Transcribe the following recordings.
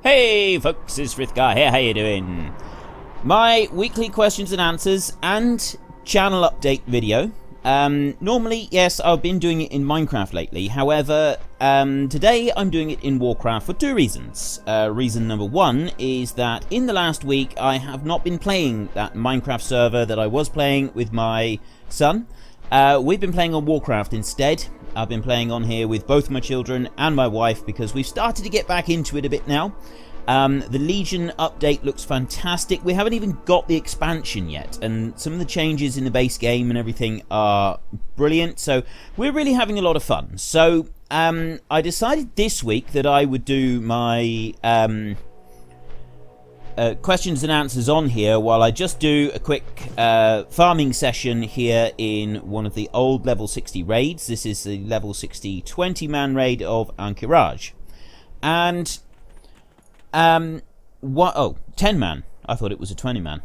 Hey folks, it's Frithgar here, how you doing? My weekly questions and answers and channel update video. Normally, yes, I've been doing it in Minecraft lately. However, today I'm doing it in Warcraft for two reasons. Reason number one is that in the last week I have not been playing that Minecraft server that I was playing with my son. We've been playing on Warcraft instead. I've been playing on here with both my children and my wife because we've started to get back into it a bit now. The Legion update looks fantastic. We haven't even got the expansion yet, and some of the changes in the base game and everything are brilliant, so we're really having a lot of fun. So I decided this week that I would do my questions and answers on here while I just do a quick farming session here in one of the old level 60 raids. This is the level 60 20-man raid of ahn'qiraj. And 10-man. I thought it was a 20-man.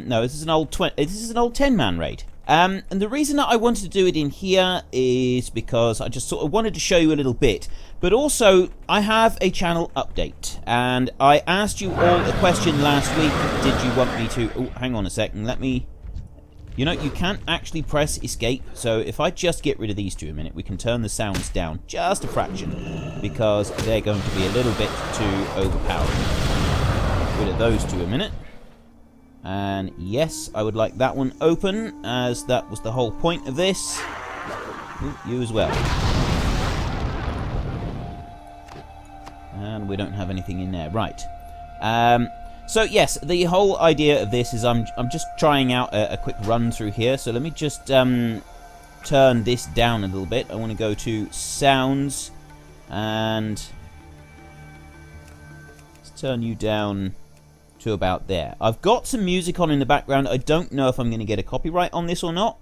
No, this is an old 10-man raid. And the reason that I wanted to do it in here is because I just sort of wanted to show you a little bit. But also, I have a channel update. And I asked you all a question last week. Did you want me to... Oh, hang on a second. Let me... You know, you can't actually press escape. So if I just get rid of these two a minute, we can turn the sounds down just a fraction. Because they're going to be a little bit too overpowering. Get rid of those two a minute. And yes, I would like that one open, as that was the whole point of this. Ooh, you as well. And we don't have anything in there. Right. So yes, the whole idea of this is I'm just trying out a quick run through here. So let me just turn this down a little bit. I want to go to sounds, and let's turn you down to about there. I've got some music on in the background. I don't know if I'm going to get a copyright on this or not.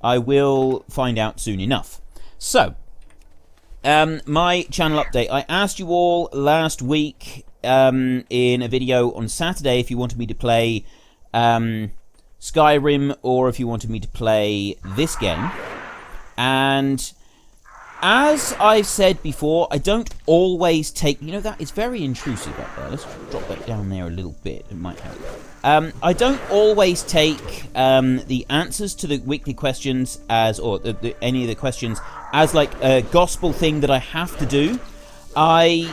I will find out soon enough. So, my channel update. I asked you all last week in a video on Saturday if you wanted me to play Skyrim or if you wanted me to play this game. And as I've said before, I don't always take... You know, that is very intrusive up there. Let's drop that down there a little bit. It might help. I don't always take the answers to the weekly questions as... Or any of the questions as, like, a gospel thing that I have to do. I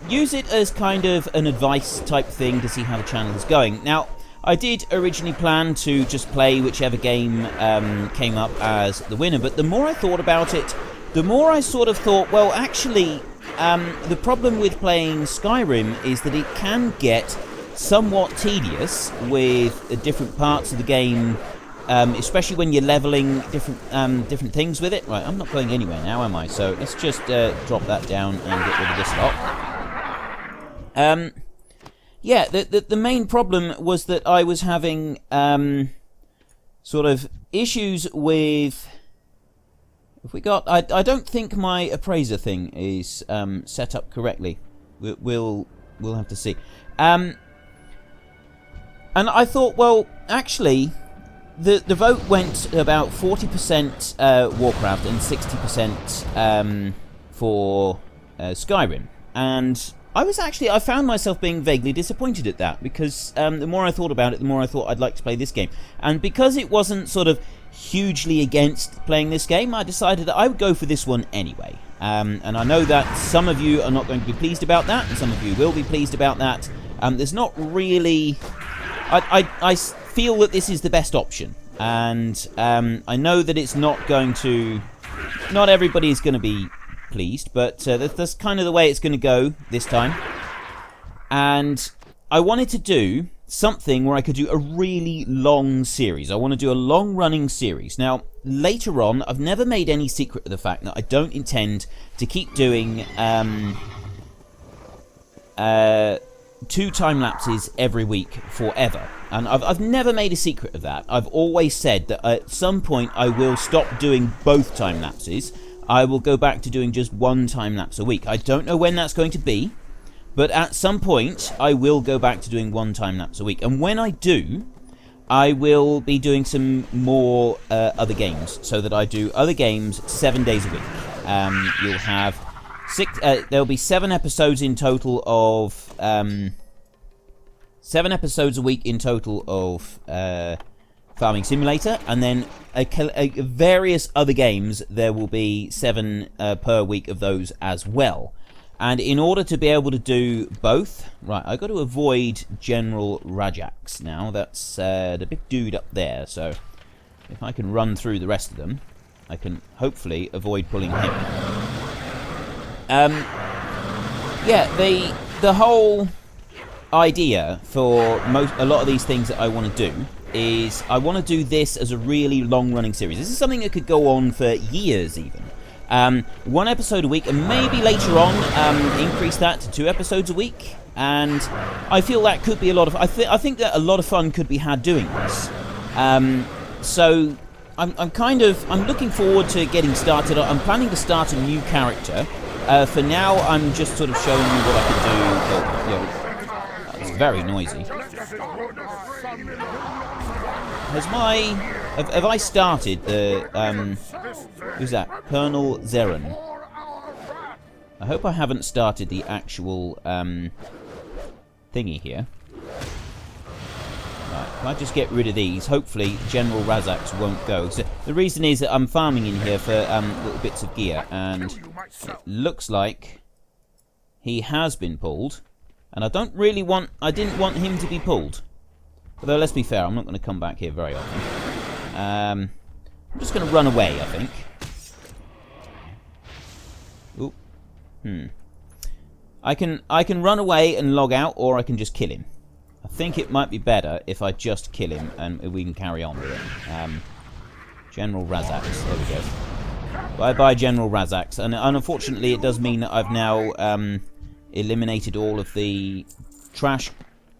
use it as kind of an advice type thing to see how the channel is going. Now, I did originally plan to just play whichever game came up as the winner, but the more I thought about it, the more I sort of thought, well, actually, the problem with playing Skyrim is that it can get somewhat tedious with different parts of the game, especially when you're leveling different things with it. Right, I'm not going anywhere now, am I? So let's just drop that down and get rid of this lot. Yeah, the main problem was that I was having sort of issues with... I don't think my appraiser thing is set up correctly. We'll have to see. And I thought, well, actually, the vote went about 40% Warcraft and 60% for Skyrim. And I found myself being vaguely disappointed at that, because the more I thought about it, the more I thought I'd like to play this game. And because it wasn't sort of hugely against playing this game, I decided that I would go for this one anyway. And I know that some of you are not going to be pleased about that, and some of you will be pleased about that. There's not really... I feel that this is the best option. And I know that it's not going to... Not everybody is going to be pleased, but that's kind of the way it's going to go this time. And I wanted to do something where I could do a really long series. I want to do a long-running series. Now, later on, I've never made any secret of the fact that I don't intend to keep doing 2 time lapses every week forever. And I've never made a secret of that. I've always said that at some point I will stop doing both time lapses. I will go back to doing just 1 time lapse a week. I don't know when that's going to be, but at some point I will go back to doing 1 time lapse a week. And when I do, I will be doing some more other games, so that I do other games 7 days a week. You'll have There'll be 7 episodes in total of 7 episodes a week in total of Farming Simulator, and then various other games. There will be 7 per week of those as well. And in order to be able to do both, right, I've got to avoid General Rajax now. That's the big dude up there. So if I can run through the rest of them, I can hopefully avoid pulling him. Yeah, the whole idea for a lot of these things that I want to do is I want to do this as a really long-running series. This is something that could go on for years even. 1 episode a week, and maybe later on increase that to 2 episodes a week. And I feel that could be a lot of. I think that a lot of fun could be had doing this. So I'm looking forward to getting started. I'm planning to start a new character. For now, I'm just sort of showing you what I can do. That's very noisy. Have I started the who's that? Colonel Zeron. I hope I haven't started the actual thingy here. Right, if I just get rid of these, hopefully General Razax won't go. So the reason is that I'm farming in here for little bits of gear, and it looks like he has been pulled, and I didn't want him to be pulled. Although, let's be fair, I'm not going to come back here very often. I'm just going to run away, I think. Oop. I can run away and log out, or I can just kill him. I think it might be better if I just kill him and we can carry on with it. General Razax, there we go. Bye-bye, General Razax. And unfortunately, it does mean that I've now eliminated all of the trash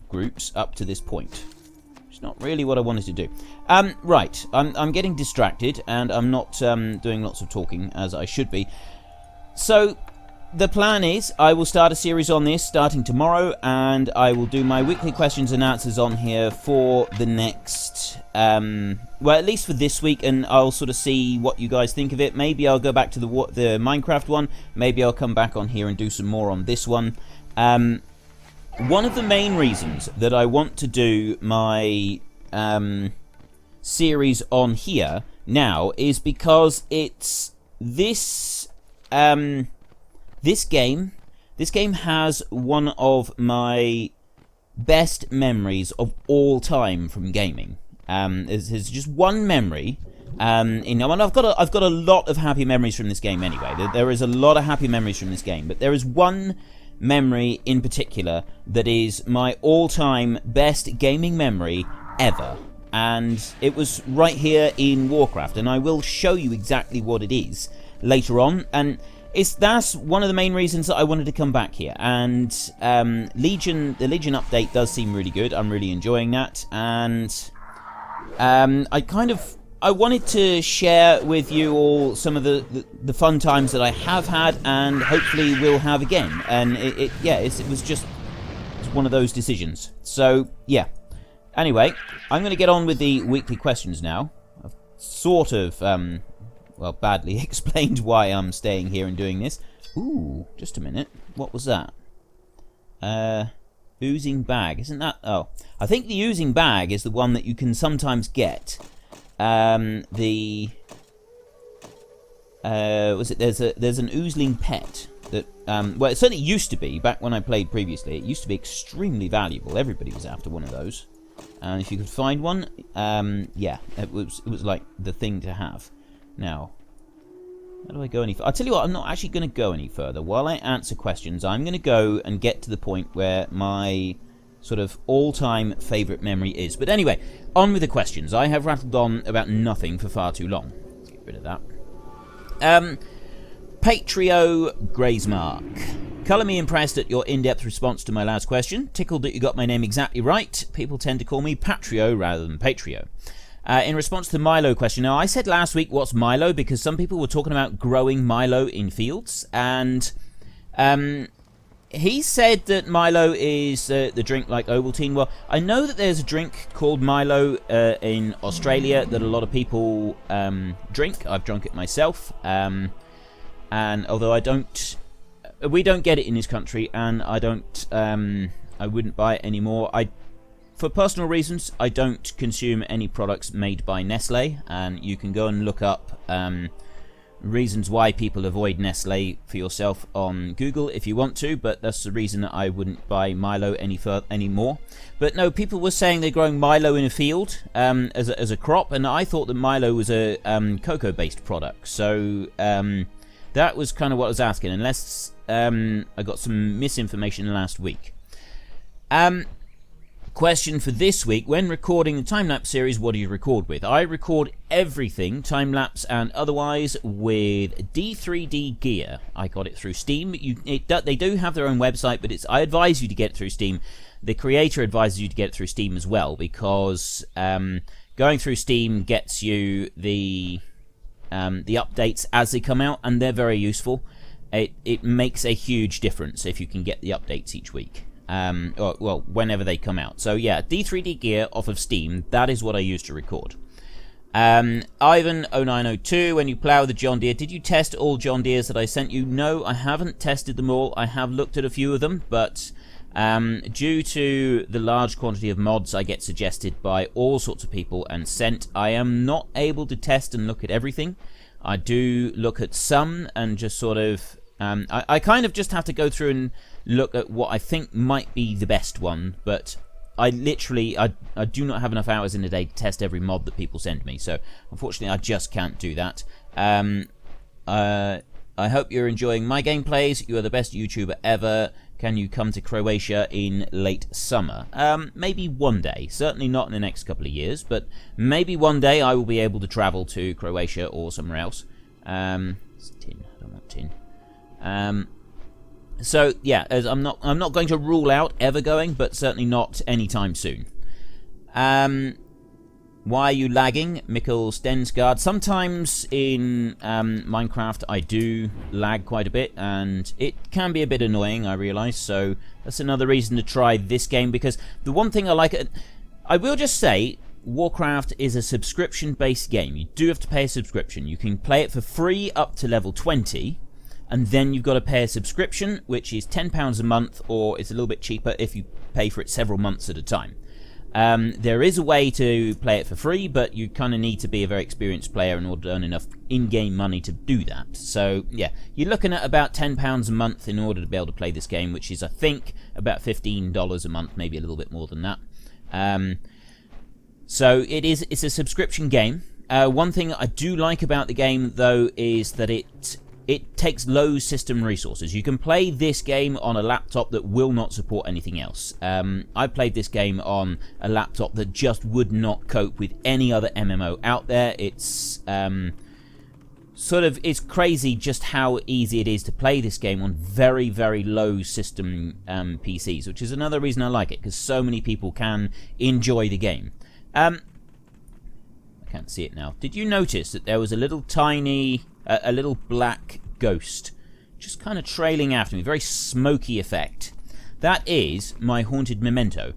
groups up to this point. It's not really what I wanted to do. Right, I'm getting distracted, and I'm not doing lots of talking, as I should be. So, the plan is, I will start a series on this starting tomorrow, and I will do my weekly questions and answers on here for the next, well, at least for this week, and I'll sort of see what you guys think of it. Maybe I'll go back to the Minecraft one. Maybe I'll come back on here and do some more on this one. One of the main reasons that I want to do my series on here now is because it's this game has one of my best memories of all time from gaming. There's just one memory. And I've got a lot of happy memories from this game anyway. There is a lot of happy memories from this game, but there is one memory in particular that is my all-time best gaming memory ever, and it was right here in Warcraft, and I will show you exactly what it is later on. And that's one of the main reasons that I wanted to come back here. And the Legion update does seem really good. I'm really enjoying that, and I wanted to share with you all some of the fun times that I have had, and hopefully will have again. And it was just one of those decisions. So yeah. Anyway, I'm going to get on with the weekly questions now. I've sort of well, badly explained why I'm staying here and doing this. Ooh, just a minute. What was that? Oozing bag, isn't that? Oh, I think the oozing bag is the one that you can sometimes get. There's an oozling pet that well, it certainly used to be back when I played previously. It used to be extremely valuable. Everybody was after one of those, and if you could find one, yeah, it was like the thing to have. Now, how do I go any further? I'll tell you what, I'm not actually going to go any further. While I answer questions, I'm going to go and get to the point where my sort of all-time favourite memory is. But anyway, on with the questions. I have rattled on about nothing for far too long. Let's get rid of that. Patrio Grazemark. Colour me impressed at your in-depth response to my last question. Tickled that you got my name exactly right. People tend to call me Patrio rather than Patrio. In response to the Milo question, now I said last week what's Milo because some people were talking about growing Milo in fields, and he said that Milo is the drink like Ovaltine. Well, I know that there's a drink called Milo in Australia that a lot of people drink. I've drunk it myself, and although I don't we don't get it in this country, and I don't. I wouldn't buy it anymore. For personal reasons, I don't consume any products made by Nestle, and you can go and look up reasons why people avoid Nestle for yourself on Google if you want to, but that's the reason that I wouldn't buy Milo anymore. But no, people were saying they're growing Milo in a field as a crop, and I thought that Milo was a cocoa-based product. So that was kind of what I was asking, unless I got some misinformation last week. Question for this week: when recording the time-lapse series, what do you record with? I record everything, time-lapse and otherwise, with D3D gear. I got it through Steam. They do have their own website, but I advise you to get it through Steam. The creator advises you to get it through Steam as well, because going through Steam gets you the updates as they come out, and they're very useful. It makes a huge difference if you can get the updates each week. Well, whenever they come out. So yeah, D3D gear off of Steam, that is what I use to record. Ivan0902, when you plough the John Deere, did you test all John Deeres that I sent you? No, I haven't tested them all. I have looked at a few of them, but due to the large quantity of mods I get suggested by all sorts of people and sent, I am not able to test and look at everything. I do look at some and just sort of I kind of just have to go through and look at what I think might be the best one, but I do not have enough hours in a day to test every mod that people send me, so unfortunately I just can't do that. I hope you're enjoying my gameplays. You are the best YouTuber ever. Can you come to Croatia in late summer? Maybe one day. Certainly not in the next couple of years, but maybe one day I will be able to travel to Croatia or somewhere else. It's tin. I don't want tin. So yeah, as I'm not going to rule out ever going, but certainly not anytime soon. Why are you lagging, Mikkel Stensgaard? Sometimes in Minecraft I do lag quite a bit, and it can be a bit annoying, I realise. So that's another reason to try this game, because the one thing I like, I will just say, Warcraft is a subscription-based game. You do have to pay a subscription. You can play it for free up to level 20. And then you've got to pay a subscription, which is £10 a month, or it's a little bit cheaper if you pay for it several months at a time. There is a way to play it for free, but you kind of need to be a very experienced player in order to earn enough in-game money to do that. So, yeah, you're looking at about £10 a month in order to be able to play this game, which is, I think, about $15 a month, maybe a little bit more than that. So it's a subscription game. One thing I do like about the game, though, is that it takes low system resources. You can play this game on a laptop that will not support anything else. I played this game on a laptop that just would not cope with any other MMO out there. It's it's crazy just how easy it is to play this game on very, very low system PCs, which is another reason I like it, because so many people can enjoy the game. I can't see it now. Did you notice that there was a little tiny... a little black ghost just kind of trailing after me? Very smoky effect. That is my haunted memento.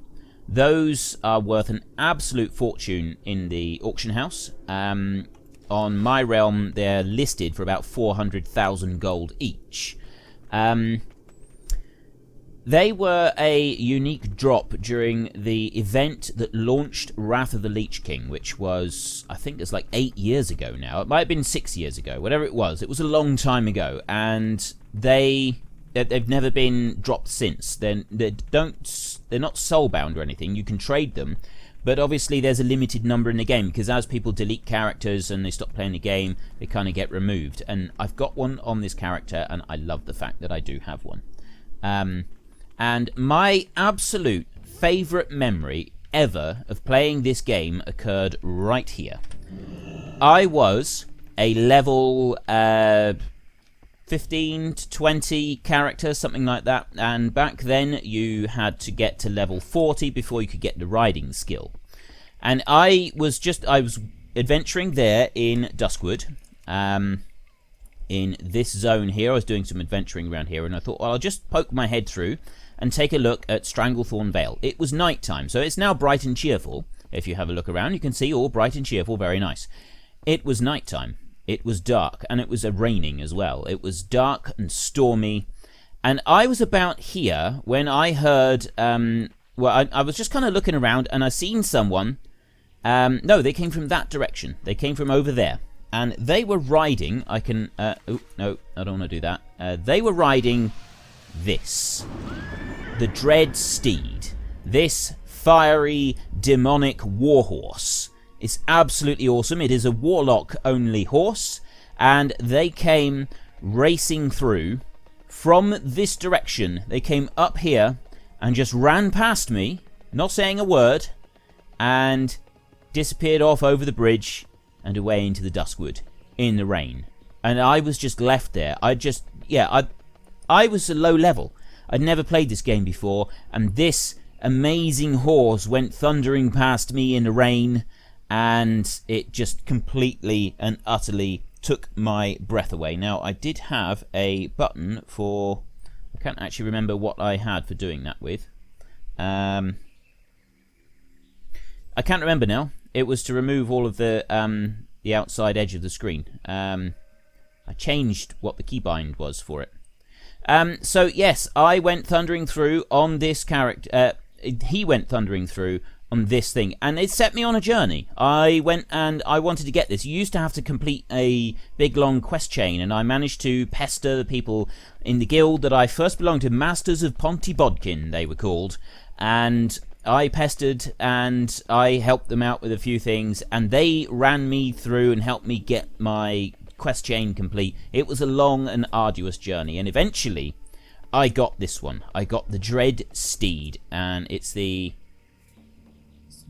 Those are worth an absolute fortune in the auction house. On my realm, they're listed for about 400,000 gold each. They were a unique drop during the event that launched Wrath of the Lich King, which was, I think it's like 8 years ago now. It might have been 6 years ago, whatever it was. It was a long time ago, and they've never been dropped since. They're not soulbound or anything. You can trade them, but obviously there's a limited number in the game, because as people delete characters and they stop playing the game, they kind of get removed. And I've got one on this character, and I love the fact that I do have one. And my absolute favourite memory ever of playing this game occurred right here. I was a level 15 to 20 character, something like that, and back then you had to get to level 40 before you could get the riding skill. And I was adventuring there in Duskwood, in this zone here. I was doing some adventuring around here, and I thought, well, I'll just poke my head through and take a look at Stranglethorn Vale. It was night time, so it's now bright and cheerful. If you have a look around, you can see all bright and cheerful, very nice. It was night time. It was dark, and it was raining as well. It was dark and stormy, And I was about here when I heard, I was just kind of looking around and I seen someone. No, they came from that direction. They came from over there. And they were riding, no, I don't want to do that. They were riding this. The Dread Steed. This fiery, demonic warhorse. It's absolutely awesome. It is a warlock-only horse. And they came racing through from this direction. They came up here and just ran past me, not saying a word, and disappeared off over the bridge and away into the Duskwood in the rain. And I was just left there. I was a low level. I'd never played this game before, and this amazing horse went thundering past me in the rain, and it just completely and utterly took my breath away. Now, I did have a button for... I can't actually remember what I had for doing that with. I can't remember now. It was to remove all of the outside edge of the screen. I changed what the keybind was for it. So, yes, I went thundering through on this character... he went thundering through on this thing, and it set me on a journey. I went and I wanted to get this. You used to have to complete a big long quest chain, and I managed to pester the people in the guild that I first belonged to. Masters of Pontybodkin, they were called, and I pestered and I helped them out with a few things, and they ran me through and helped me get my quest chain complete. It was a long and arduous journey, and eventually I got this one. I got the Dread Steed, and it's the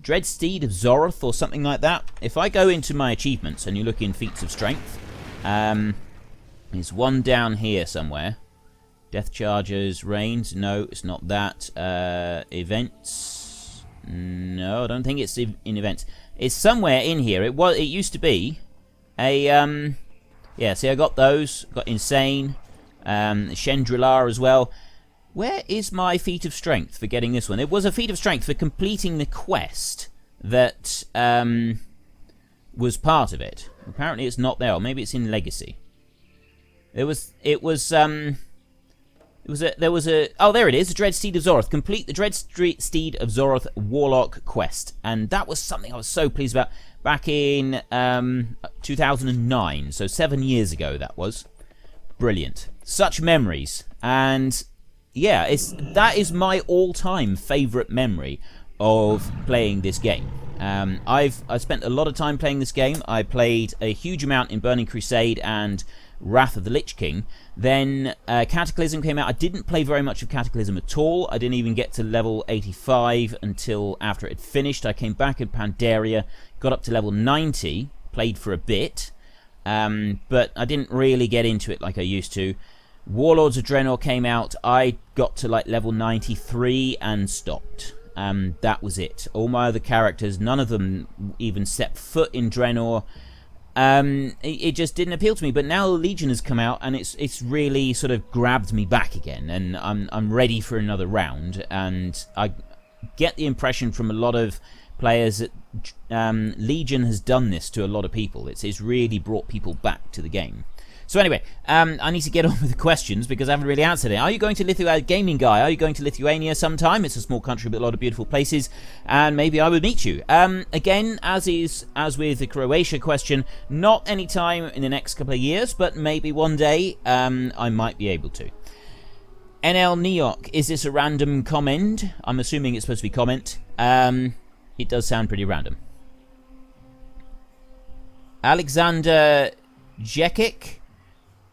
Dread Steed of Zoroth or something like that. If I go into my achievements and you look in feats of strength, there's one down here somewhere. Death Chargers, Reigns, no, it's not that. Events, no, I don't think it's in events. It's somewhere in here. It used to be a, yeah, see I got those, got Insane, Chandrilar as well. Where is my feat of strength for getting this one? It was a feat of strength for completing the quest that was part of it. Apparently it's not there, or maybe it's in Legacy. There was a oh, there it is, the Dread Steed of Zoroth. Complete the Dread Steed of Zoroth Warlock quest. And that was something I was so pleased about back in 2009, so 7 years ago that was. Brilliant. Such memories. And yeah, that is my all-time favourite memory of playing this game. I've spent a lot of time playing this game. I played a huge amount in Burning Crusade and Wrath of the Lich King. Then Cataclysm came out. I didn't play very much of Cataclysm at all. I didn't even get to level 85 until after it had finished. I came back in Pandaria, got up to level 90, played for a bit, but I didn't really get into it like I used to. Warlords of Draenor came out. I got to like level 93 and stopped. That was it. All my other characters, none of them even set foot in Draenor. It just didn't appeal to me. But now Legion has come out, and it's really sort of grabbed me back again, and I'm ready for another round. And I get the impression from a lot of players that Legion has done this to a lot of people. It's really brought people back to the game. So anyway, I need to get on with the questions because I haven't really answered it. Are you going to Lithuania, gaming guy? Are you going to Lithuania sometime? It's a small country with a lot of beautiful places, and maybe I would meet you. Again, as with the Croatia question, not any time in the next couple of years, but maybe one day I might be able to. NL Neok, is this a random comment? I'm assuming it's supposed to be comment. It does sound pretty random. Alexander Jekic.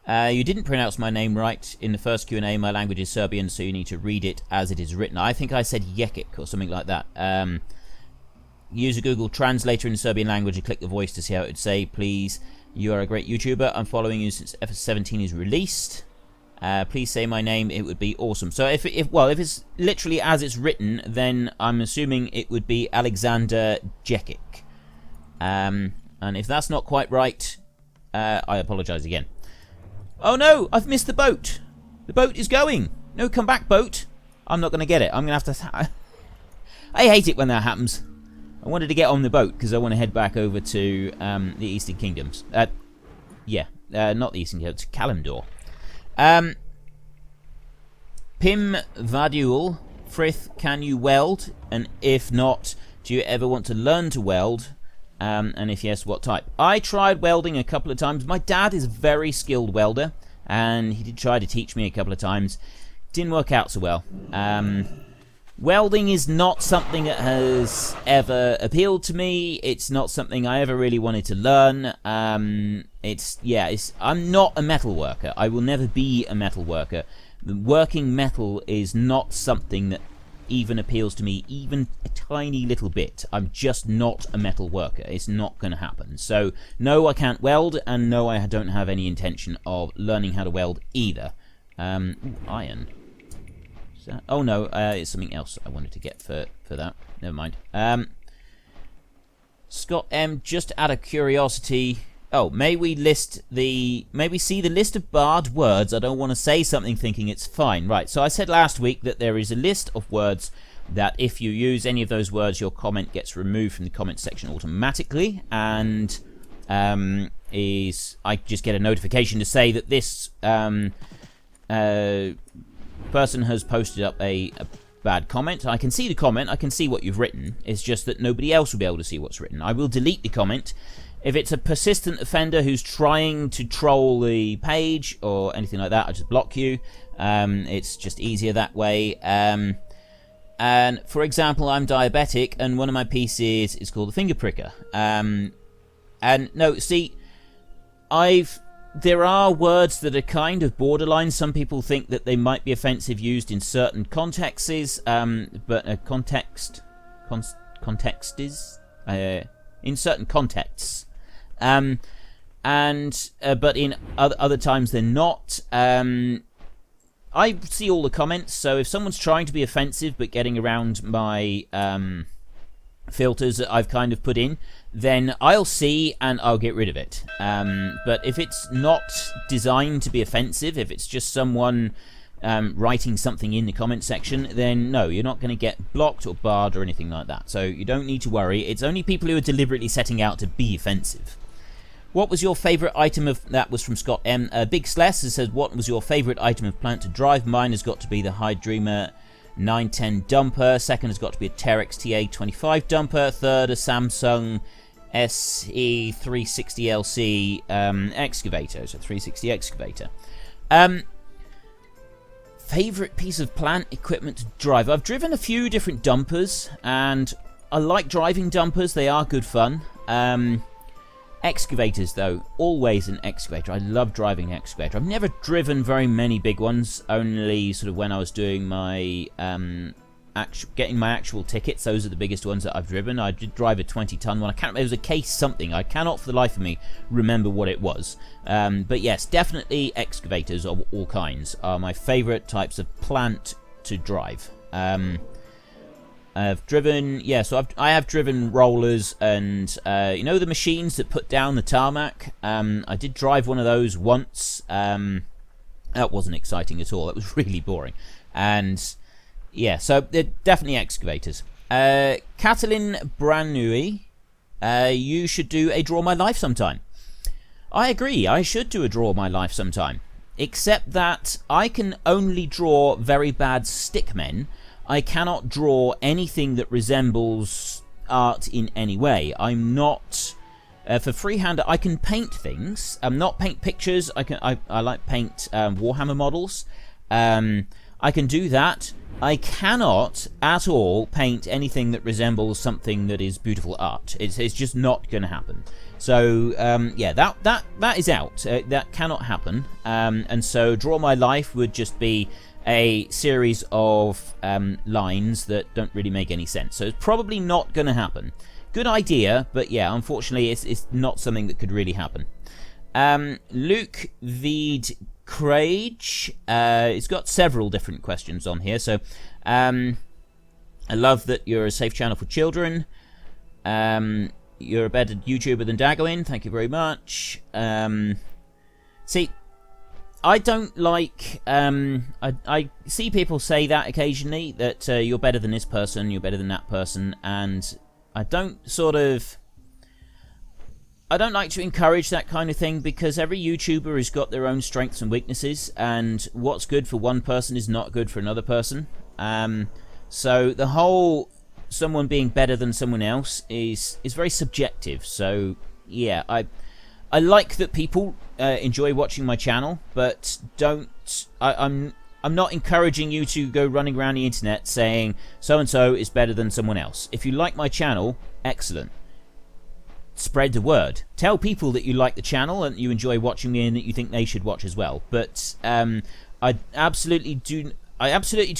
You didn't pronounce my name right in the first Q&A. My language is Serbian, so you need to read it as it is written. I think I said Jekic or something like that. Use a Google translator in the Serbian language and click the voice to see how it would say, please. You are a great YouTuber. I'm following you since FS17 is released. Please say my name. It would be awesome. So if it's literally as it's written, then I'm assuming it would be Alexander Jekic. And if that's not quite right, I apologize again. Oh no, I've missed the boat. The boat is going. No, come back, boat. I'm not going to get it. I'm going to have to... I hate it when that happens. I wanted to get on the boat because I want to head back over to the Eastern Kingdoms. Not the Eastern Kingdoms, to Kalimdor. Pim Vaduel, Frith, can you weld? And if not, do you ever want to learn to weld? And if yes, what type? I tried welding a couple of times. My dad is a very skilled welder, and he did try to teach me a couple of times. Didn't work out so well. Welding is not something that has ever appealed to me. It's not something I ever really wanted to learn. I'm not a metal worker. I will never be a metal worker. Working metal is not something that even appeals to me, even a tiny little bit. I'm just not a metal worker. It's not going to happen. So, no, I can't weld, and no, I don't have any intention of learning how to weld either. Iron. Oh no, it's something else I wanted to get for that. Never mind. Scott M, just out of curiosity. Oh, may we see the list of barred words? I don't want to say something thinking it's fine. Right, so I said last week that there is a list of words that if you use any of those words, your comment gets removed from the comment section automatically, and I just get a notification to say that this person has posted up a bad comment. I can see the comment, I can see what you've written. It's just that nobody else will be able to see what's written. I will delete the comment. If it's a persistent offender who's trying to troll the page or anything like that, I just block you. It's just easier that way. And for example, I'm diabetic, and one of my PCs is called the finger pricker. And no, see, there are words that are kind of borderline. Some people think that they might be offensive used in certain contexts, but in certain contexts. But in other times they're not. I see all the comments, so if someone's trying to be offensive but getting around my filters that I've kind of put in, then I'll see and I'll get rid of it. But if it's not designed to be offensive, if it's just someone writing something in the comment section, then no, you're not going to get blocked or barred or anything like that. So you don't need to worry. It's only people who are deliberately setting out to be offensive. What was your favourite item of... That was from Scott M. Big Sless says, what was your favourite item of plant to drive? Mine has got to be the Hydrema 910 dumper. Second has got to be a Terex TA25 dumper. Third, a Samsung SE360LC excavator. So 360 excavator. Favourite piece of plant equipment to drive? I've driven a few different dumpers, and I like driving dumpers. They are good fun. Excavators, though, always an excavator. I love driving an excavator. I've never driven very many big ones, only sort of when I was doing my getting my actual tickets. Those are the biggest ones that I've driven. I did drive a 20-ton one. I can't remember. It was a case something. I cannot for the life of me remember what it was. But yes, definitely excavators of all kinds are my favourite types of plant to drive. I've driven, yeah, so I have driven rollers and, you know, the machines that put down the tarmac. I did drive one of those once. That wasn't exciting at all. That was really boring. And, yeah, so they're definitely excavators. Catalin Branui, you should do a Draw My Life sometime. I agree, I should do a Draw My Life sometime. Except that I can only draw very bad stickmen. I cannot draw anything that resembles art in any way. I'm not... for freehand, I can paint things. Not paint pictures. I like paint Warhammer models. I can do that. I cannot at all paint anything that resembles something that is beautiful art. It's just not going to happen. So, yeah, that is out. That cannot happen. And so Draw My Life would just be a series of lines that don't really make any sense. So it's probably not going to happen. Good idea, but yeah, unfortunately it's not something that could really happen. Luke Vidkraj, it's got several different questions on here. So I love that you're a safe channel for children. You're a better YouTuber than Dagwin. Thank you very much. See, I don't like... I see people say that occasionally, that you're better than this person, you're better than that person, and I don't sort of... I don't like to encourage that kind of thing, because every YouTuber has got their own strengths and weaknesses, and what's good for one person is not good for another person. So the whole someone being better than someone else is very subjective. So yeah, I like that people enjoy watching my channel, but I'm not encouraging you to go running around the internet saying so and so is better than someone else. If you like my channel, excellent. Spread the word. Tell people that you like the channel and you enjoy watching me and that you think they should watch as well. But I absolutely do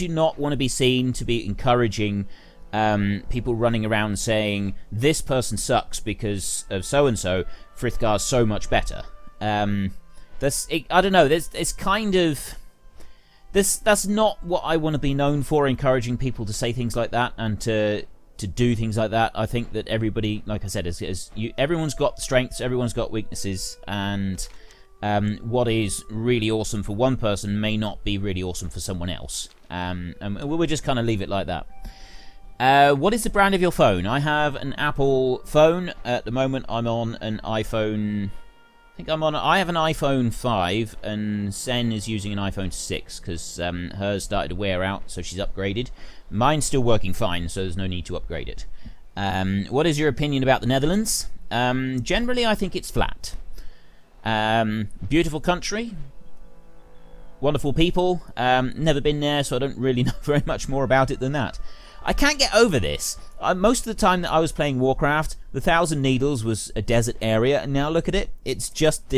not want to be seen to be encouraging people running around saying this person sucks because of so and so. Frithgar's so much better. I don't know. It's kind of that's not what I want to be known for. Encouraging people to say things like that and to do things like that. I think that everybody, like I said, everyone's got strengths, everyone's got weaknesses, and what is really awesome for one person may not be really awesome for someone else. And we'll just kind of leave it like that. What is the brand of your phone? I have an Apple phone. At the moment, I'm on an iPhone... I have an iPhone 5, and Sen is using an iPhone 6, because hers started to wear out, so she's upgraded. Mine's still working fine, so there's no need to upgrade it. What is your opinion about the Netherlands? Generally, I think it's flat. Beautiful country. Wonderful people. Never been there, so I don't really know very much more about it than that. I can't get over this. Most of the time that I was playing Warcraft, the Thousand Needles was a desert area, and now look at it. It's just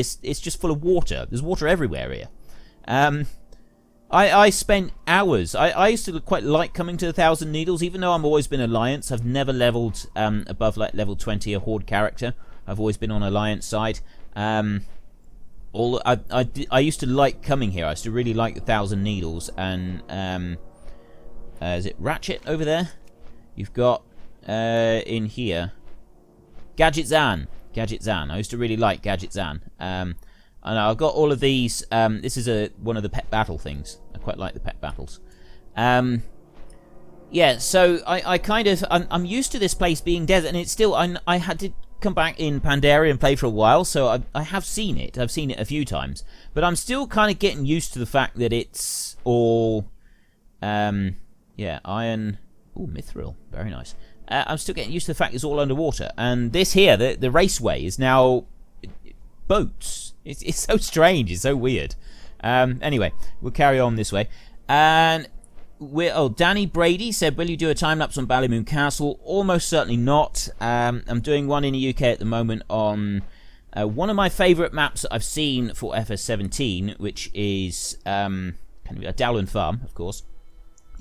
full of water. There's water everywhere here. I spent hours. I used to quite like coming to the Thousand Needles, even though I've always been Alliance. I've never leveled above like level 20 a Horde character. I've always been on Alliance side. I used to like coming here. I used to really like the Thousand Needles, and is it Ratchet over there? You've got in here Gadget Zan. I used to really like Gadget Zan. And I've got all of these. This is one of the pet battle things. I quite like the pet battles. Yeah, so I'm used to this place being desert, and it's still. I had to come back in Pandaria and play for a while, so I have seen it. I've seen it a few times, but I'm still kind of getting used to the fact that it's all. Yeah, iron... Ooh, mithril. Very nice. I'm still getting used to the fact it's all underwater. And this here, the raceway, is now boats. It's so strange. It's so weird. Anyway, we'll carry on this way. And Danny Brady said, will you do a time-lapse on Ballymoon Castle? Almost certainly not. I'm doing one in the UK at the moment on one of my favourite maps that I've seen for FS17, which is kind of a Dowland Farm, of course,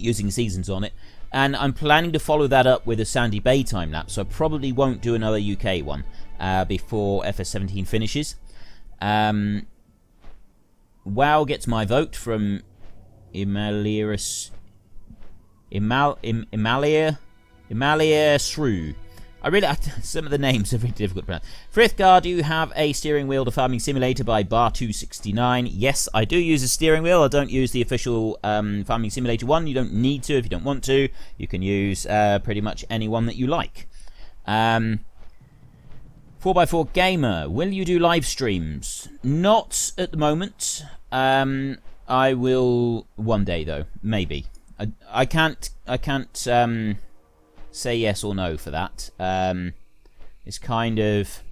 using seasons on it, and I'm planning to follow that up with a Sandy Bay time-lapse, so I probably won't do another UK one before FS17 finishes. WoW gets my vote from Imalia Shrew. Some of the names are very difficult to pronounce. Frithgar, do you have a steering wheel to Farming Simulator by Bar269? Yes, I do use a steering wheel. I don't use the official Farming Simulator one. You don't need to if you don't want to. You can use pretty much any one that you like. 4x4 Gamer, will you do live streams? Not at the moment. I will one day though, maybe. I can't say yes or no for that. It's kind of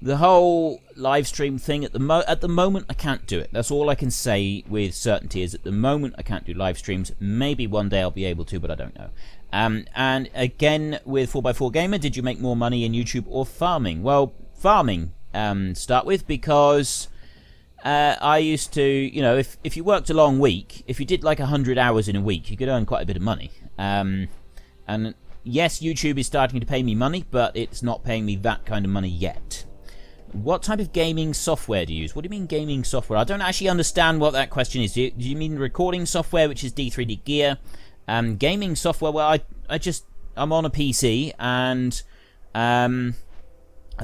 the whole live stream thing at the moment. I can't do it. That's all I can say with certainty. Is at the moment I can't do live streams. Maybe one day I'll be able to, but I don't know. And again with 4x4 Gamer, did you make more money in YouTube or farming? Well, farming start with, because I used to, you know, if you worked a long week, if you did like 100 hours in a week, you could earn quite a bit of money. And yes, YouTube is starting to pay me money, but it's not paying me that kind of money yet. What type of gaming software do you use? What do you mean gaming software? I don't actually understand what that question is. Do you mean recording software, which is D3D Gear? Gaming software, well, I'm on a PC, and I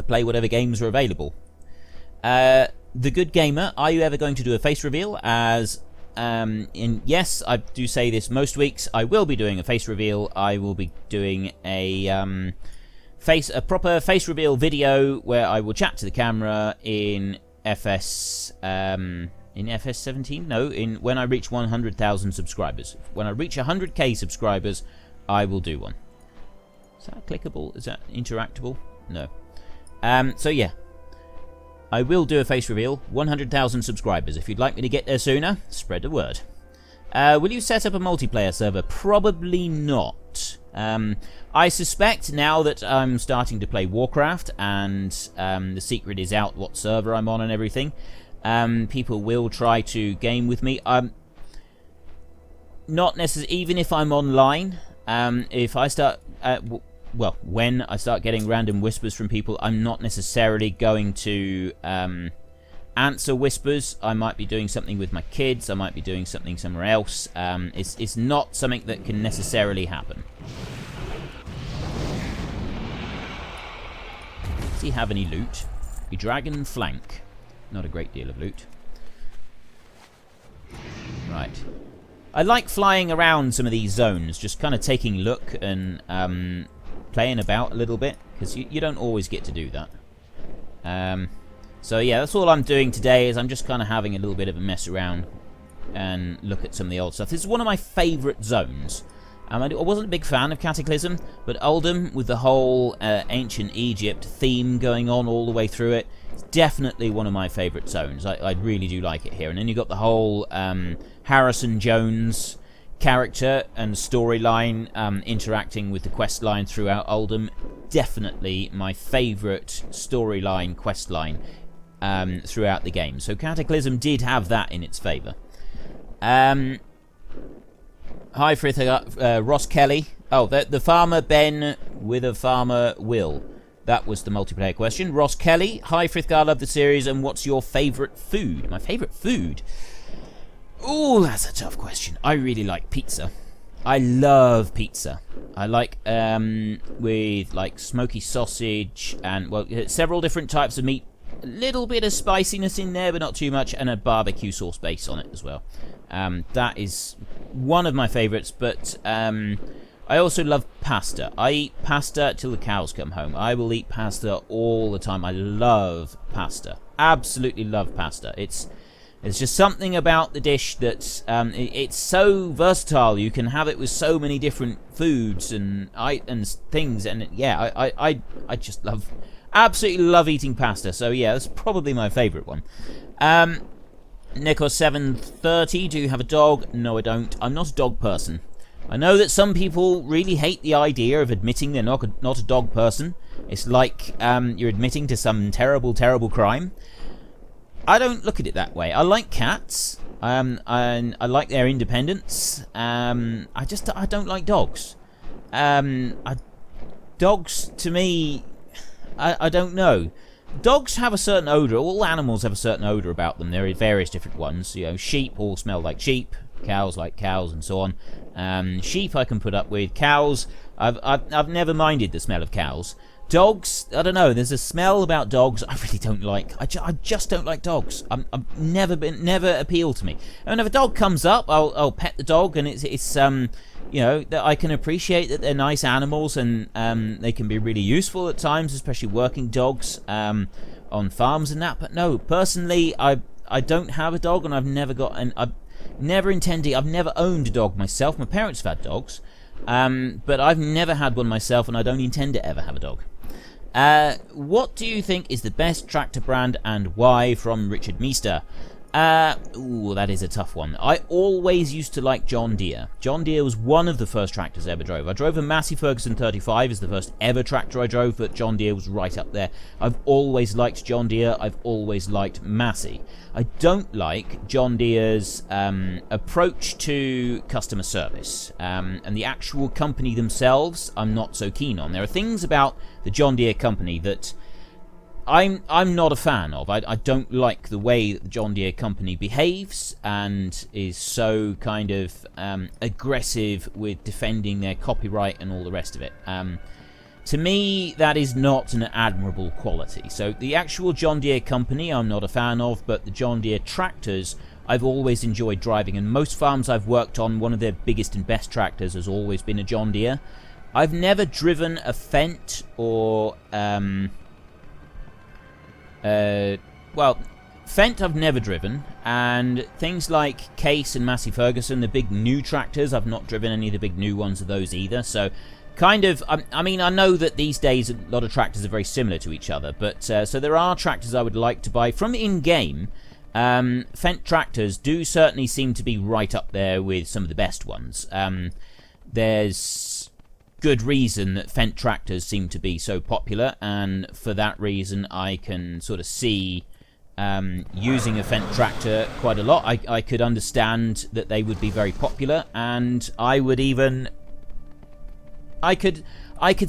play whatever games are available. The Good Gamer, are you ever going to do a face reveal? Yes, I do say this most weeks. I will be doing a face reveal. I will be doing a a proper face reveal video where I will chat to the camera in FS 17? No, when I reach 100,000 subscribers. When I reach 100k subscribers, I will do one. Is that clickable? Is that interactable? No. So yeah, I will do a face reveal. 100,000 subscribers. If you'd like me to get there sooner, spread the word. Will you set up a multiplayer server? Probably not. I suspect now that I'm starting to play Warcraft and the secret is out what server I'm on and everything, people will try to game with me. Not necessarily, even if I'm online. If I start, when I start getting random whispers from people, I'm not necessarily going to answer whispers. I might be doing something with my kids. I might be doing something somewhere else. It's not something that can necessarily happen. Does he have any loot? A dragon flank. Not a great deal of loot. Right. I like flying around some of these zones, just kind of taking a look and playing about a little bit, because you don't always get to do that. So yeah, that's all I'm doing today, is I'm just kind of having a little bit of a mess around and look at some of the old stuff. This is one of my favourite zones. I wasn't a big fan of Cataclysm, but Uldum, with the whole ancient Egypt theme going on all the way through it, it's definitely one of my favourite zones. I really do like it here. And then you've got the whole Harrison Jones character and storyline interacting with the quest line throughout Uldum. Definitely my favourite storyline, quest line throughout the game. So Cataclysm did have that in its favour. Hi, Frithgar, Ross Kelly. Oh, the Farmer Ben with a Farmer Will. That was the multiplayer question. Ross Kelly. Hi, Frithgar, love the series, and what's your favourite food? My favourite food? Ooh, that's a tough question. I really like pizza. I love pizza. I like, with, like, smoky sausage and, well, several different types of meat. A little bit of spiciness in there, but not too much, and a barbecue sauce base on it as well. That is one of my favourites, but I also love pasta. I eat pasta till the cows come home. I will eat pasta all the time. I love pasta. Absolutely love pasta. It's just something about the dish that it's so versatile. You can have it with so many different foods and things, and yeah, I just absolutely love eating pasta. So yeah, that's probably my favourite one. Nico730, do you have a dog? No, I don't. I'm not a dog person. I know that some people really hate the idea of admitting they're not a dog person. It's like you're admitting to some terrible, terrible crime. I don't look at it that way. I like cats. And I like their independence. I don't like dogs. Dogs, to me, I don't know. Dogs have a certain odour. All animals have a certain odour about them. There are various different ones. You know, sheep all smell like sheep. Cows like cows, and so on. Sheep I can put up with. Cows, I've never minded the smell of cows. Dogs, I don't know. There's a smell about dogs I really don't like. I just don't like dogs. I've never appealed to me. And if a dog comes up, I'll pet the dog, and it's you know, that I can appreciate that they're nice animals, and they can be really useful at times, especially working dogs on farms and that. But no, personally, I don't have a dog, and I've never owned a dog myself. My parents have had dogs, but I've never had one myself, and I don't intend to ever have a dog. What do you think is the best tractor brand and why? From Richard Meester. Ooh, that is a tough one. I always used to like John Deere. John Deere was one of the first tractors I ever drove. I drove a Massey Ferguson 35 as the first ever tractor I drove, but John Deere was right up there. I've always liked John Deere. I've always liked Massey. I don't like John Deere's approach to customer service. And the actual company themselves, I'm not so keen on. There are things about the John Deere company that I'm not a fan of. I don't like the way that the John Deere company behaves and is so kind of aggressive with defending their copyright and all the rest of it. To me, that is not an admirable quality. So the actual John Deere company I'm not a fan of, but the John Deere tractors I've always enjoyed driving, and most farms I've worked on, one of their biggest and best tractors has always been a John Deere. I've never driven a Fent or well, Fent I've never driven, and things like Case and Massey Ferguson, the big new tractors, I've not driven any of the big new ones of those either. So kind of, I mean, I know that these days a lot of tractors are very similar to each other, but so there are tractors I would like to buy from in-game. Fent tractors do certainly seem to be right up there with some of the best ones. There's good reason that Fent tractors seem to be so popular, and for that reason I can sort of see using a Fent tractor quite a lot. I could understand that they would be very popular, and I would even... I could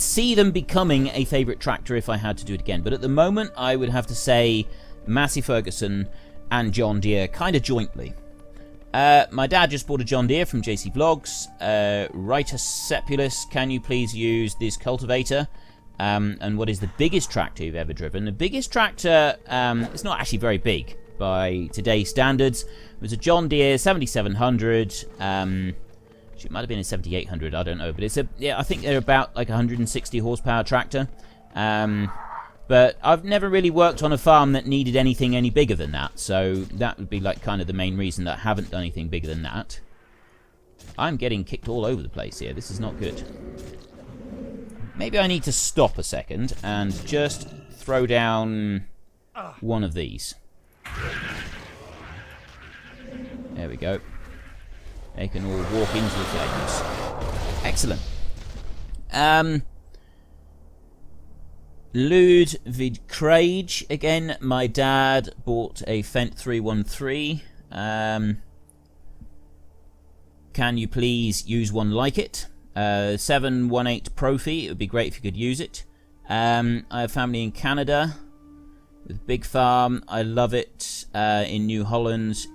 see them becoming a favourite tractor if I had to do it again. But at the moment, I would have to say Massey Ferguson and John Deere kind of jointly. My dad just bought a John Deere from JC Vlogs. Writer Sepulus, can you please use this cultivator? And what is the biggest tractor you've ever driven? The biggest tractor, it's not actually very big by today's standards. It was a John Deere 7700. It might have been a 7800, I don't know, but it's a, yeah, I think they're about like 160 horsepower tractor. But I've never really worked on a farm that needed anything any bigger than that, so that would be like kind of the main reason that I haven't done anything bigger than that. I'm getting kicked all over the place here. This is not good. Maybe I need to stop a second and just throw down one of these. There we go. They can all walk into the flames. Excellent. Ahn'qiraj, again, my dad bought a Fent 313. Can you please use one like it? 718 Profi, it would be great if you could use it. I have family in Canada with Big Farm. I love it. In New Holland.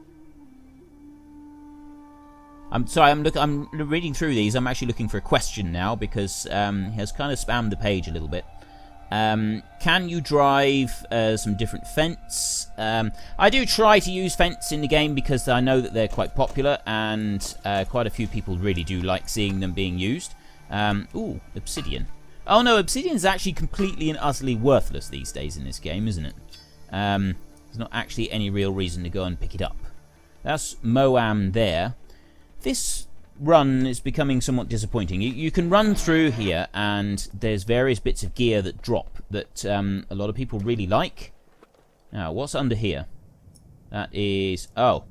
I'm sorry, I'm reading through these. I'm actually looking for a question now because he has kind of spammed the page a little bit. Can you drive some different Fents? I do try to use Fents in the game because I know that they're quite popular, and quite a few people really do like seeing them being used. Ooh, Obsidian. Oh no, Obsidian is actually completely and utterly worthless these days in this game, isn't it? There's not actually any real reason to go and pick it up. That's Moam there. This run is becoming somewhat disappointing. You can run through here, and there's various bits of gear that drop that a lot of people really like. Now, what's under here? That is... oh,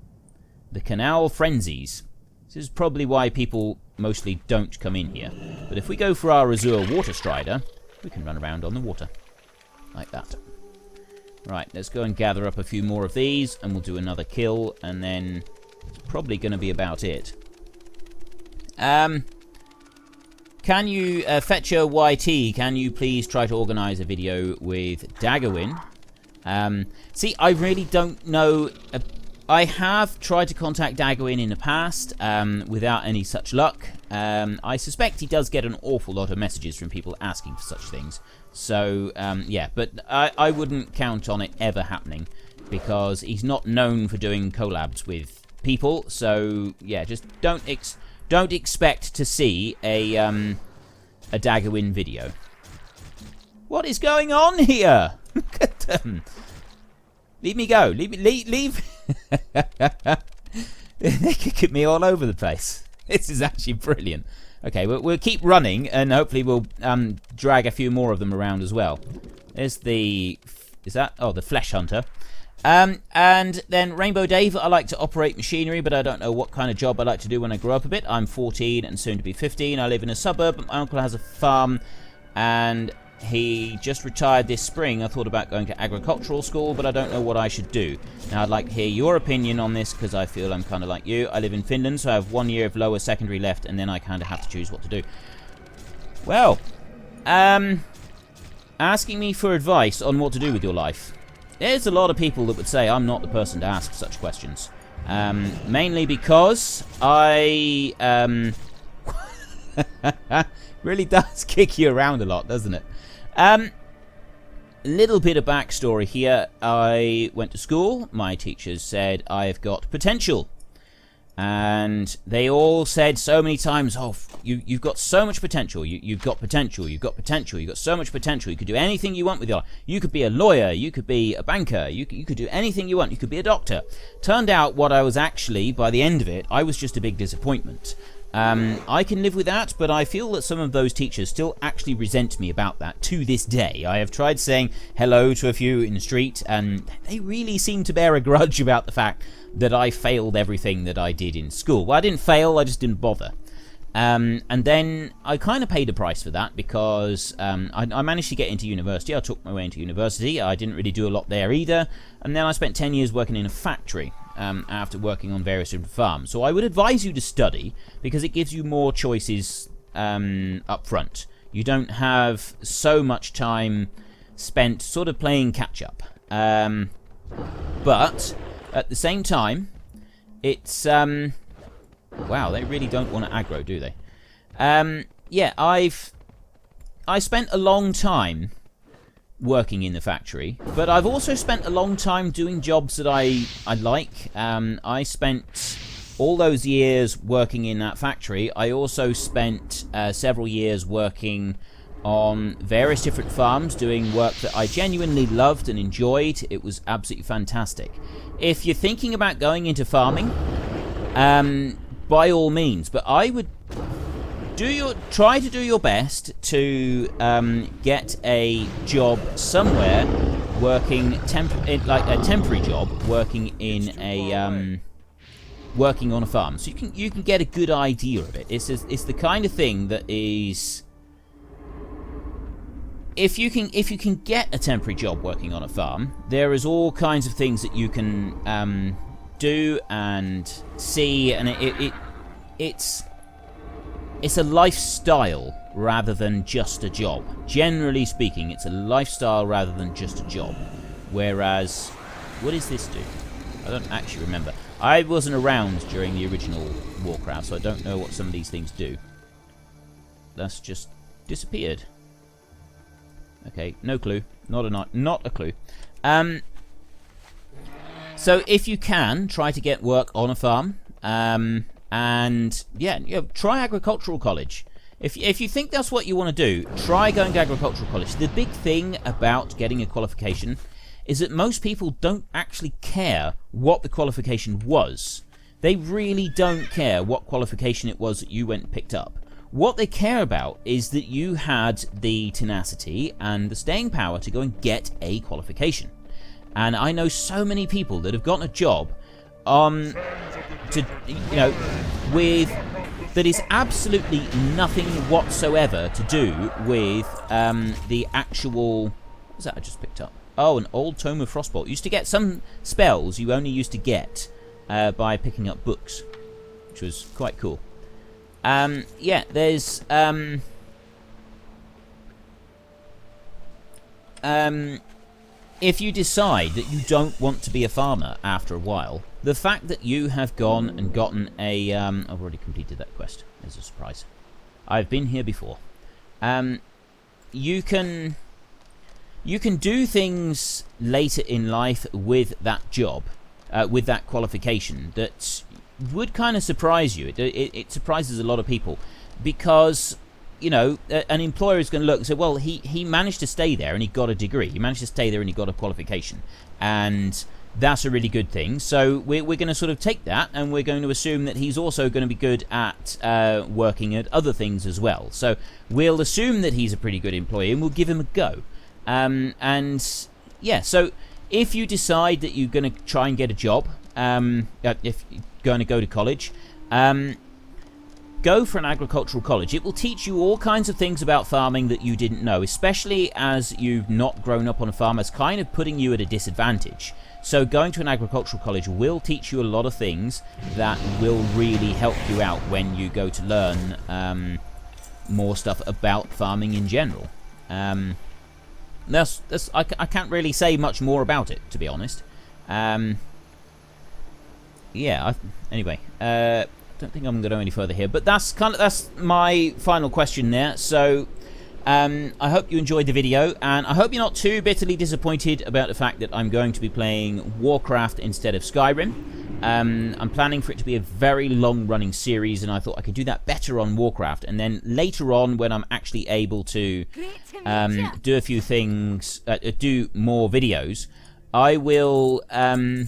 the Canal Frenzies. This is probably why people mostly don't come in here. But if we go for our Azure Water Strider, we can run around on the water. Like that. Right, let's go and gather up a few more of these, and we'll do another kill, and then it's probably going to be about it. Can you, Fetcher YT, can you please try to organise a video with Daggerwin? See, I really don't know. I have tried to contact Daggerwin in the past, without any such luck. I suspect he does get an awful lot of messages from people asking for such things. So, yeah, but I wouldn't count on it ever happening, because he's not known for doing collabs with people. So, yeah, just don't expect to see a Daggerwin video. What is going on here? Look at them. Leave me go. Leave. They kick me all over the place. This is actually brilliant. Okay, we'll keep running, and hopefully we'll drag a few more of them around as well. There's the... is that? Oh, the Flesh Hunter. And then Rainbow Dave, I like to operate machinery, but I don't know what kind of job I like to do when I grow up a bit. I'm 14 and soon to be 15. I live in a suburb. My uncle has a farm, and he just retired this spring. I thought about going to agricultural school, but I don't know what I should do. Now, I'd like to hear your opinion on this, because I feel I'm kind of like you. I live in Finland, so I have 1 year of lower secondary left, and then I kind of have to choose what to do. Well, asking me for advice on what to do with your life. There's a lot of people that would say I'm not the person to ask such questions. Mainly because I... really does kick you around a lot, doesn't it? A little bit of backstory here. I went to school. My teachers said I've got potential. And they all said so many times, oh, you've got so much potential, you've got potential, you've got potential, you've got so much potential, you could do anything you want with your life. You could be a lawyer, you could be a banker, you could do anything you want, you could be a doctor. Turned out what I was actually, by the end of it, I was just a big disappointment. I can live with that, but I feel that some of those teachers still actually resent me about that to this day. I have tried saying hello to a few in the street, and they really seem to bear a grudge about the fact that I failed everything that I did in school. Well, I didn't fail, I just didn't bother. And then I kind of paid a price for that, because I managed to get into university. I took my way into university. I didn't really do a lot there either. And then I spent 10 years working in a factory. After working on various different farms. So I would advise you to study, because it gives you more choices up front. You don't have so much time spent sort of playing catch up. But at the same time, it's wow, they really don't want to aggro, do they? Yeah, I spent a long time working in the factory, but I've also spent a long time doing jobs that I like. I spent all those years working in that factory. I also spent several years working on various different farms, doing work that I genuinely loved and enjoyed. It was absolutely fantastic. If you're thinking about going into farming, by all means, but I would try to do your best to get a job somewhere, working like a temporary job, working in a working on a farm, so you can get a good idea of it. It's the kind of thing that is, if you can get a temporary job working on a farm, there is all kinds of things that you can do and see, and it's a lifestyle rather than just a job. Generally speaking, it's a lifestyle rather than just a job. Whereas, what does this do? I don't actually remember. I wasn't around during the original Warcraft, so I don't know what some of these things do. That's just disappeared. Okay, no clue. Not a clue. So if you can, try to get work on a farm. And yeah, try agricultural college. If you think that's what you want to do, try going to agricultural college. The big thing about getting a qualification is that most people don't actually care what the qualification was. They really don't care what qualification it was that you went and picked up. What they care about is that you had the tenacity and the staying power to go and get a qualification. And I know so many people that have gotten a job with that is absolutely nothing whatsoever to do with the actual. What was that I just picked up? Oh, an old tome of Frostbolt. Used to get some spells you only used to get by picking up books, which was quite cool. Yeah, there's if you decide that you don't want to be a farmer after a while, the fact that you have gone and gotten a I've already completed that quest. There's a surprise. I've been here before. You can do things later in life with that job, with that qualification, that would kind of surprise you. It surprises a lot of people, because you know, an employer is going to look and say, well, he managed to stay there and he got a degree. He managed to stay there and he got a qualification. And that's a really good thing. So we're going to sort of take that, and we're going to assume that he's also going to be good at working at other things as well. So we'll assume that he's a pretty good employee, and we'll give him a go. And yeah, so if you decide that you're going to try and get a job, if you're going to go to college, go for an agricultural college. It will teach you all kinds of things about farming that you didn't know, especially as you've not grown up on a farm. It's kind of putting you at a disadvantage. So going to an agricultural college will teach you a lot of things that will really help you out when you go to learn more stuff about farming in general. I can't really say much more about it, to be honest. Yeah. Anyway, I don't think I'm going to go any further here, but that's my final question there. So I hope you enjoyed the video, and I hope you're not too bitterly disappointed about the fact that I'm going to be playing Warcraft instead of Skyrim. I'm planning for it to be a very long-running series, and I thought I could do that better on Warcraft. And then later on, when I'm actually able to do a few things, do more videos, I will I'll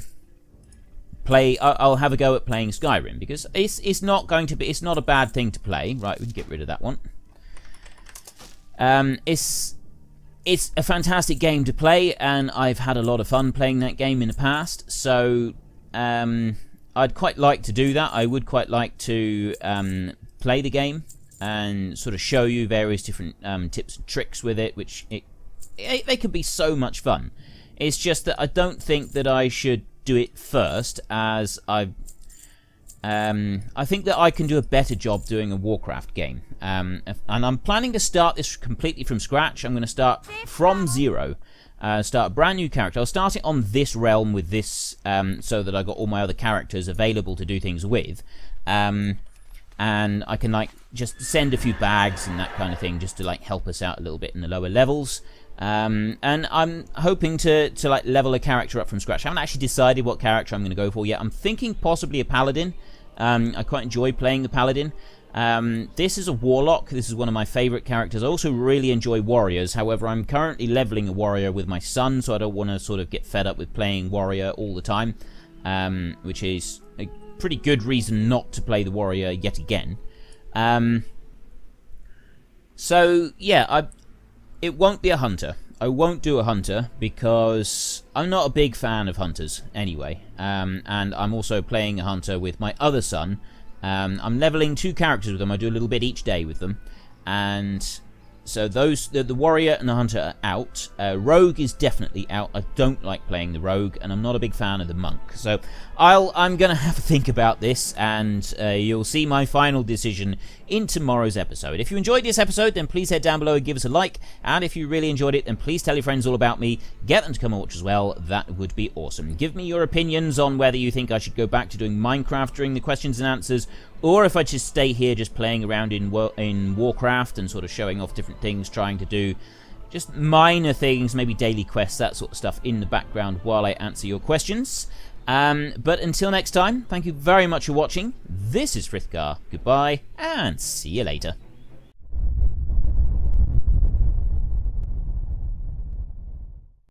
have a go at playing Skyrim, because it's not a bad thing to play. Right, we can get rid of that one. It's a fantastic game to play, and I've had a lot of fun playing that game in the past. So I'd quite like to do that. I would quite like to play the game and sort of show you various different tips and tricks with it, which they could be so much fun. It's just that I don't think that I should do it first, as I think that I can do a better job doing a Warcraft game. And I'm planning to start this completely from scratch. I'm going to start from zero. Start a brand new character. I'll start it on this realm with this, so that I got all my other characters available to do things with. And I can like just send a few bags and that kind of thing, just to like help us out a little bit in the lower levels. And I'm hoping to like level a character up from scratch. I haven't actually decided what character I'm going to go for yet. I'm thinking possibly a paladin. I quite enjoy playing the paladin. This is a warlock. This is one of my favorite characters. I also really enjoy warriors. However, I'm currently leveling a warrior with my son, so I don't want to sort of get fed up with playing warrior all the time, which is a pretty good reason not to play the warrior yet again. So yeah, it won't be a hunter. I won't do a hunter because I'm not a big fan of hunters anyway. And I'm also playing a hunter with my other son. I'm leveling 2 characters with them. I do a little bit each day with them. And so the warrior and the hunter are out. Rogue is definitely out. I don't like playing the rogue, and I'm not a big fan of the monk. So I'm going to have a think about this, and you'll see my final decision in tomorrow's episode. If you enjoyed this episode, then please head down below and give us a like. And if you really enjoyed it, then please tell your friends all about me. Get them to come and watch as well. That would be awesome. Give me your opinions on whether you think I should go back to doing Minecraft during the questions and answers, or if I just stay here just playing around in Warcraft and sort of showing off different things, trying to do just minor things, maybe daily quests, that sort of stuff in the background while I answer your questions. But until next time, thank you very much for watching. This is Frithgar. Goodbye, and see you later.